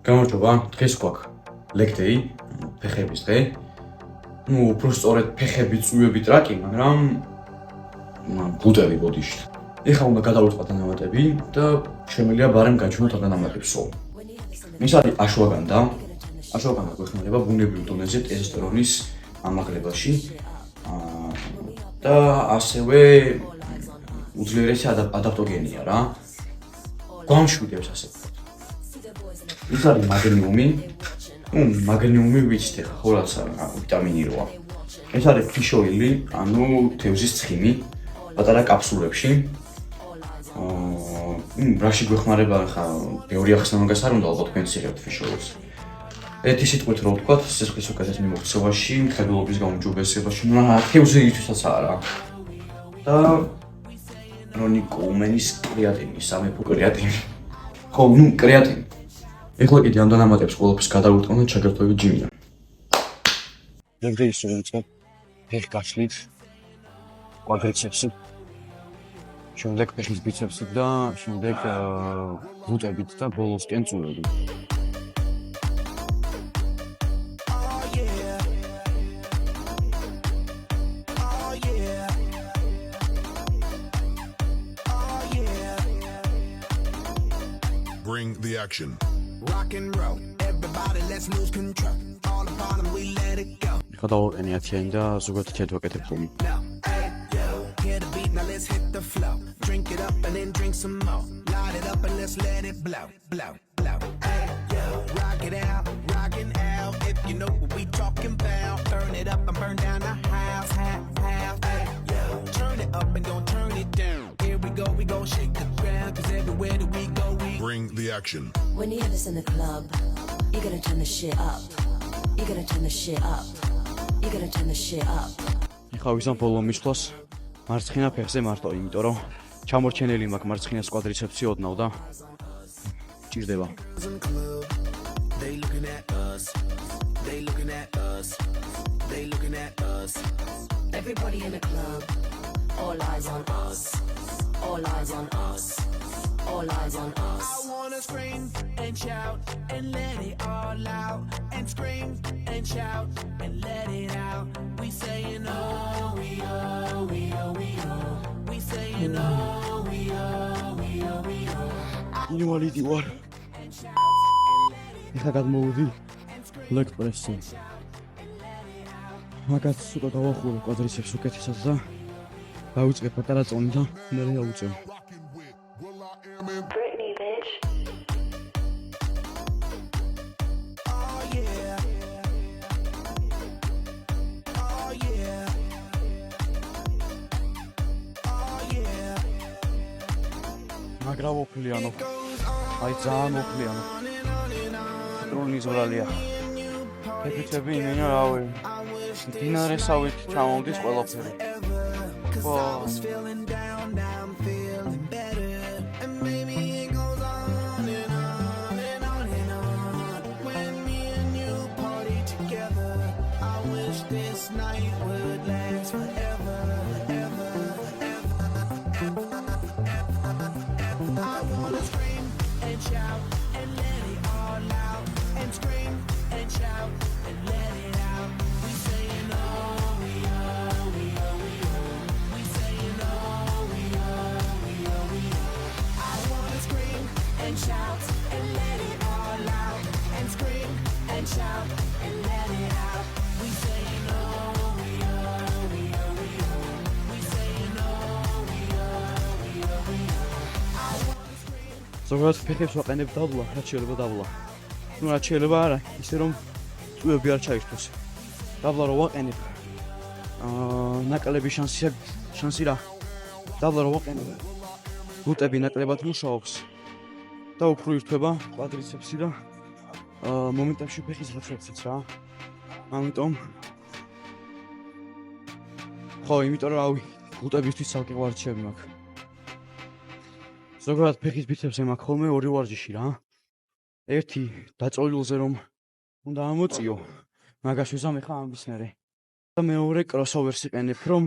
გამარჯობა, დღეს გვაქვს leg day, ფეხების დღე. უფრო სწორედ ფეხები წვივები ტრაკი, მაგრამ ბუტები ბოდიში. ეხლა უნდა გადავუწყოთ დანამატები და შემიძლია ბარემ გაჩვენოთ დანამატებსო. ის არის აშვაგანდა. აშვაგანდა გვეხმარება ბუნებრივ დონეზე ტესტოსტერონის ამაღლებაში. და ასევე უძლიერესი ადაპტოგენია რა. გვამშვიდებს ასე. ის არის მაგნიუმი. მაგნიუმი ვიცით ახლა ხო რაც ვიტამინი როა. ეს არის ფიშოილი, ანუ თევზის ცხიმი, პატარა კაფსულებში. რაში გვეხმარება ახლა ბევრი ახსნა-მაგას არ უნდა ალბათ თქვენ ციხებთ ფიშოილს. ერთი სიტყვით რო ვთქვათ, სისხლის უკეთეს მიმოქცევაში, მხედველობის გაუმჯობესებაში, თევზისთვისაც არა. და რონი კოუმენის კრეატინი, სამეფო კრეატინი. ხო, კრეატინი. ეხლა კიდე ამ დანამატებს ყველაფერს გადავუტყავ და ჩაგერთვები ჯიმიდან. დღეს ვიწყებ ფეხ გაშლით, კვადრიცეპსი. შემდეგ ფეხის ბიცეპსი და შემდეგ ბუტებით და ბოლოსკენ წვევები. Bring the action. Rock and roll, everybody let's lose control. All the bottom we let it go. ხა დავაყენე 10-იანი და ზოგადად 10 ვაკეთებ ხომ. Now, hey, yo, hear the beat, now let's hit the flow. Drink it up and then drink some more. Light it up and let's let it blow, blow, blow. Hey, yo, rock it out, rockin' out. If you know what we talking about, turn it up and burn down the house, house. Hey, yo, turn it up and don't turn it down. Here we go shake the ground, 'cause everywhere that we go, we Bring the action. When you have this in the club, you gotta turn the shit up. You gotta turn the shit up. You gotta turn the shit up. ეხლა ვიზამ ბოლო მისვლას მარცხენა ფეხზე მარტო, იმიტომ რომ ჩამორჩენელი მაქვს მარცხენას კვადრიცეპსი ოდნავ და ჭირდება. They looking at us. They looking at us. They looking at us. Everybody in the club, all eyes on us. All eyes on us. All eyes on us. I wanna scream and shout and let it all out. And scream and shout and let it out. We saying oh, we oh, we oh, we oh. We saying oh, we oh, we oh, we oh. ინვალიდი ვარ. ეხლა გადმოვიდი leg press-ზე. მაგას უკვე დავახურე კვადრიცეპს უკეთესად და დავიწყე პატარა წონი და მე დავუწევ. Britney, bitch. Oh yeah. Oh yeah. Oh yeah. მაგრა ვოფლიანო. აი ძალიან ვოფლიანო. ტრონი ზვრალია. ეფექტები იმენა რავი. დინარესავით ჩამოვდის ყველაფერი. I was feeling down, now I'm feeling better. And maybe it goes on and on and on and on. When me and you party together, I wish this night would last forever, ever, ever, ever, ever. I wanna scream and shout and let it all out. And scream and shout and let it out. We saying oh, we oh, we oh, we oh. We saying oh, we oh, we oh, we oh. I wanna scream and shout and let it all out. And scream and shout and let it out. We saying oh, we oh, we oh, we oh. We saying oh, we oh, we oh, we oh. I wanna scream. ზოგადად ფეხებს ვაყენებ დავლა, რაც შეიძლება დავლა. ნუ რაც შეიძლება არა, ისე რომ წვევები არ ჩაირთოს. დავლა რო ვაყენებ. ნაკლები შანსი რა. დავლა რო ვაყენებ. ბუტები ნაკლებად მუშაობს. და უფრო ირთვება კვადრიცეპსი და მომენტებში ფეხის ღრუებშიც რა. ამიტომ ხო, იმიტომ რომ რავი, ბუტებისთვის ცალკე ვარჯიშები მაქვს. ზოგადად ფეხის ბიცეპსზე მაქვს ხოლმე ორი ვარჯიში რა. ერთი დაწოვილზე რომ უნდა ამოწიო, მაგას ვიზამ ეხლა ამბისნერი. და მეორე კროსოვერსი ყენებ, რომ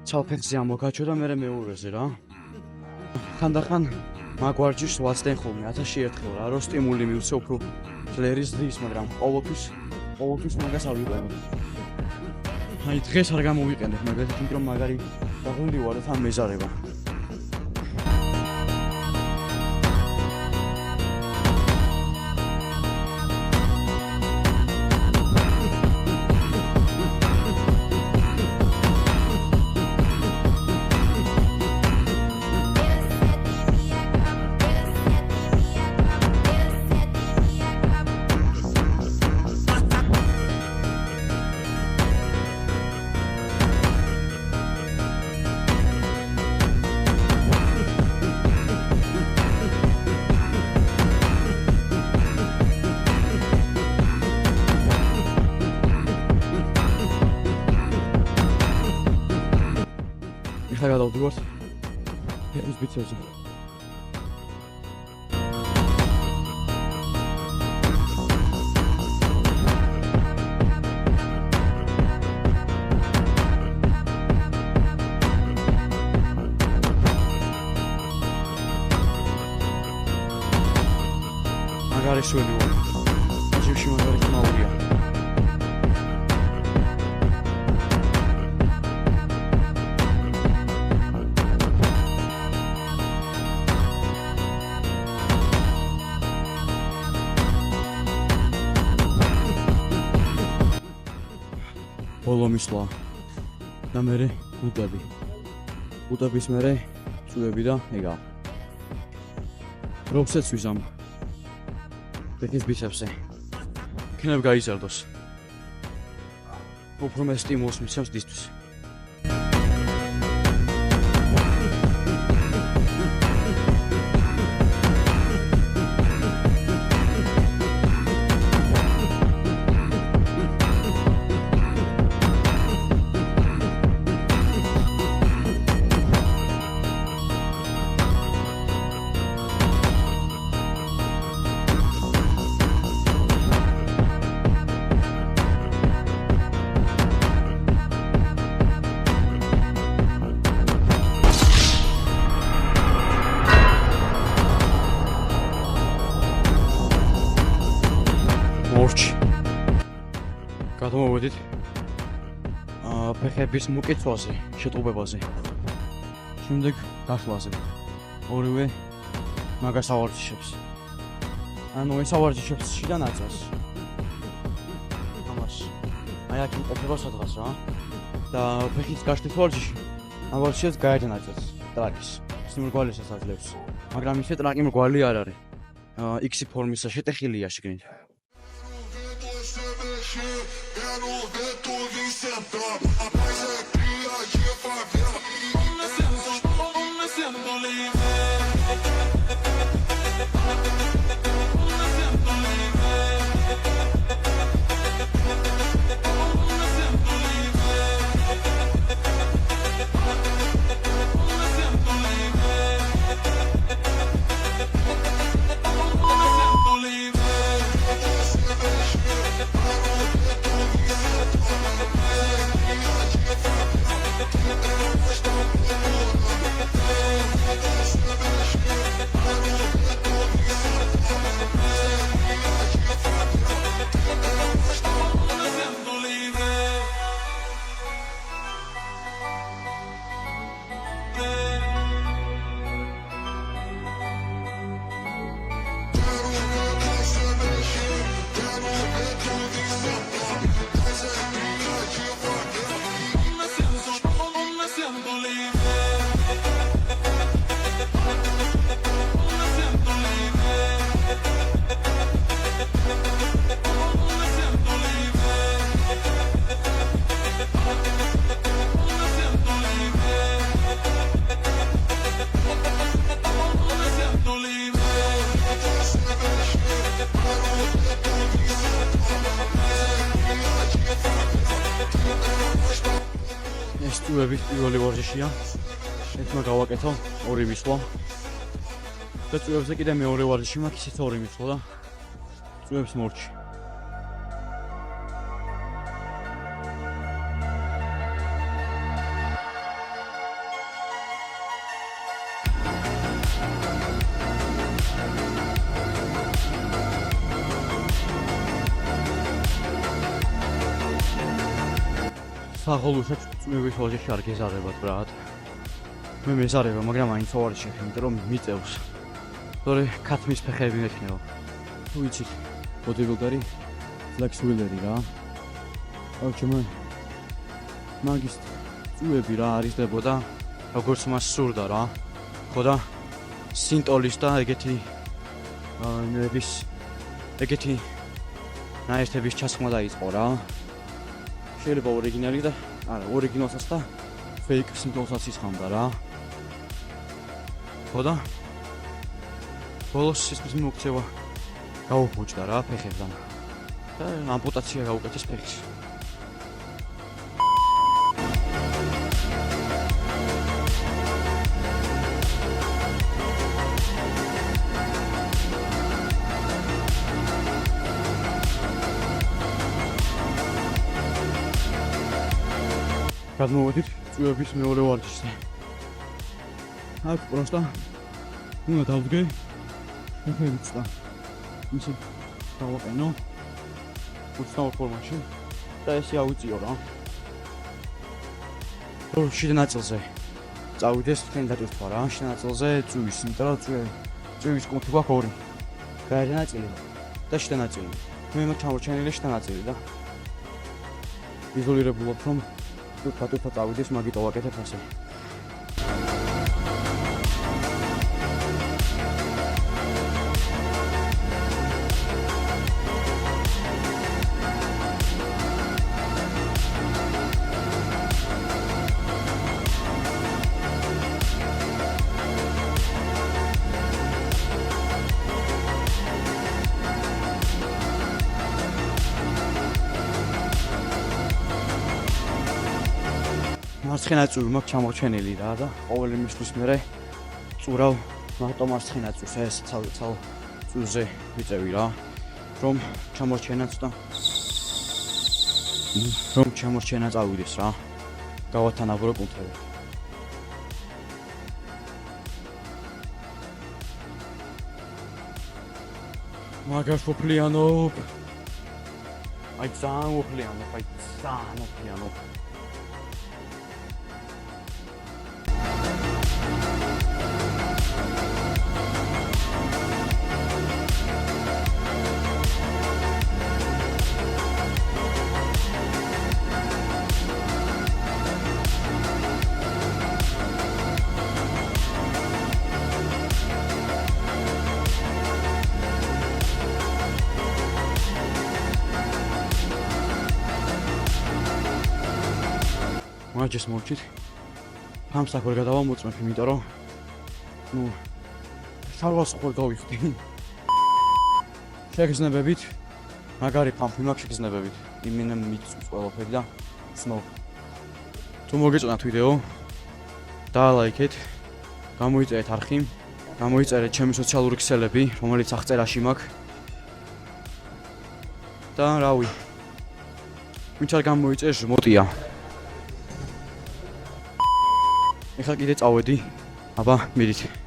ცალფეხზე ამოგაჩო და მე მეორეზე რა. ხანდახან მაგ ვარჯიშს ვაცდენ ხოლმე 1000-ში ერთხელ რა, რომ სტიმული მივცე უფრო ძლერის დის, მაგრამ ყოველთვის მაგას არ ვიყენებ. აი დღეს არ გამოვიყენებ, მაგალითად, იმიტომ რომ მაგარი დაღლილი ვარ და თან მეზარება. ეხლა გადავდივართ ფეხის ბიცეპსზე. მაგარი შველი ვარ. ჯიმში მაგარი ხმაურია. ბოლო მისვლა და მერე უტები. უტების მერე წვევები და ეგა. როქსეც ვიზამ. ფეხის ბიცეპსზე. იქნებ გაიზარდოს. უფრო მეტ სტიმულს მისცემს დისთვის. მორჩი. გადმოვედით ფეხების მოკიცვაზე, შეტყობებაზე. შემდეგ გაშლაზე. ორივე მაგას ავარჯიშებს. ანუ ეს ავარჯიშებს შიდა ნაწილს. ამას. აი აქ იმყოფება სადღაც რა. და ფეხის გაშლის ვარჯიში ავარჯიშებს გაერთა ნაწილს, ტრაკის. სიმრგვალესაც აძლევს. მაგრამ ისე ტრაკი მრგვალი არ არის. X ფორმისა შეტეხილია შიგნით. Quero ver tu vir sentar. A paz aqui, aqui é favela. Nascendo livre. სტუების პირველი ვარჯიშია. ერთმა გავაკეთო, ორი მისვლა. და სტუებზე კიდე მეორე ვარჯიში მაქვს, ისიც ორი მისვლა და სტუებს მორჩი. საღოლოსაც წვიმების ვაჟეში არ გეზარებათ ბრატ. მე მეზარება, მაგრამ აინც ვარ შეხი, იმიტომ რომ მიწევს. თორე ქათმის ფეხები მექნება. თუ იცით, ბოდიბილდერი, ფლექს უილერი რა. ოჩემ მაგის წვიმები რა არისდებოდა, როგორც მას სურდა რა. ხო და სინტოლის და ეგეთი ეგეთი ნაერთების ჩასხმა დაიწყო რა. შეიძლება ორიგინალი და არა, ორიგინალსაც და ფეიქ სიმპტომსაც ისხამდა რა. ხო და ბოლოს სისხლის მიმოქცევა გაუხუჭდა რა ფეხებთან. და ამპუტაცია გაუკეთეს ფეხის. გადმოვედით წვიმების მეორე ვარჯიშზე. აქ პროსტა უნდა დავდგე ფეხებიც და ისე დავაყენო 22 ფორმაში და ესე ავიწიო რა. შიდა ნაწილზე წავიდეს თქვენ დატვირთვა რა. შიდა ნაწილზე წვივის, იმიტომ რომ წვივის კუნთი გვაქვს ორი. გარეთ ნაწილი და შიდა ნაწილი. მე მაგ ჩამორჩენილი შიდა ნაწილი და იზოლირებულად რომ ფატო წავიდეს, მაგით ვაკეთებ ასე. მარცხენა წვივი მაქვს ჩამორჩენილი რა და ყოველი მისთვის მერე წურავ მარტო მარცხენა წვივს ეს ცალ წვივზე ვიწევი რა რომ ჩამორჩენაც და რომ ჩამორჩენა წავიდეს რა გავათანაბრო კუნთები მაგას ვფლიანობ აი ძალიან ვფლიანობ მაჯეს მოვჭით ფამსაკ ვერ გადავამოწმებ, იმიტომ რომ შარვას ხوار გავიხდი. შეგრძნებებით მაგარი ფამფი მაქვს შეგრძნებებით. იმინე მიწვს ყველაფერი და სნო. თუ მოგეწონათ ვიდეო, დაალაიქეთ, გამოიწერეთ არხი, გამოიწერეთ ჩემი სოციალური ქსელები, რომელიც აღწერაში მაქვს. და რავი. ვინც არ გამოიწერს, მოტია. ეხლა კიდე წავედი. აბა, მიდით.